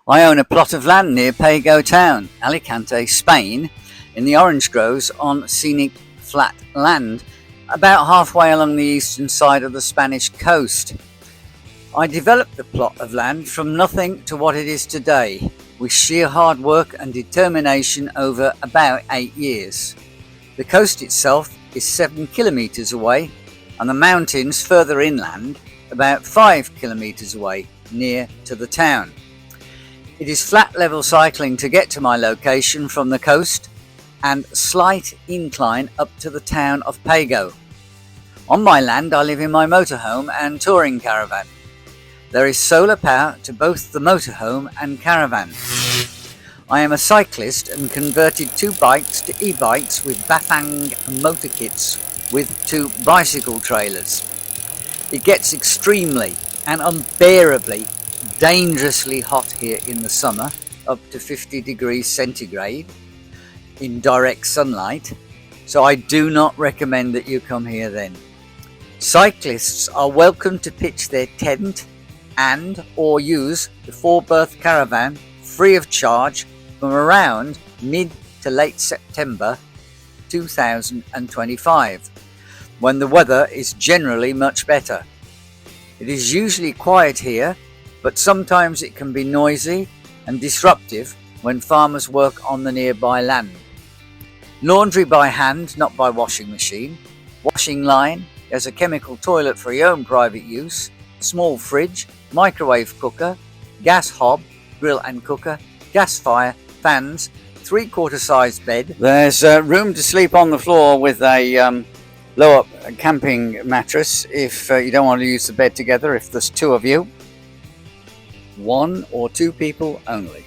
I own a plot of land near Pego town, Alicante, Spain, in the orange groves on scenic flat land, about halfway along the eastern side of the Spanish coast. I developed the plot of land from nothing to what it is today, with sheer hard work and determination over about 8 years. The coast itself is 7 kilometres away, and the mountains further inland about 5 kilometres away, near to the town. It is flat level cycling to get to my location from the coast, and slight incline up to the town of Pego. On my land I live in my motorhome and touring caravan. There is solar power to both the motorhome and caravan. I am a cyclist and converted 2 bikes to e-bikes with Bafang motor kits with 2 bicycle trailers. It gets extremely and unbearably dangerously hot here in the summer, up to 50 degrees centigrade in direct sunlight, so I do not recommend that you come here then. Cyclists are welcome to pitch their tent and or use the 4-berth caravan free of charge from around mid to late September 2025, when the weather is generally much better. It is usually quiet here, but sometimes it can be noisy and disruptive when farmers work on the nearby land. Laundry by hand, not by washing machine. Washing line. There's a chemical toilet for your own private use. Small fridge, microwave cooker, gas hob, grill and cooker, gas fire, fans, 3/4 size bed. There's room to sleep on the floor with a low-up camping mattress if you don't want to use the bed together, if there's 2 of you. 1 or 2 people only.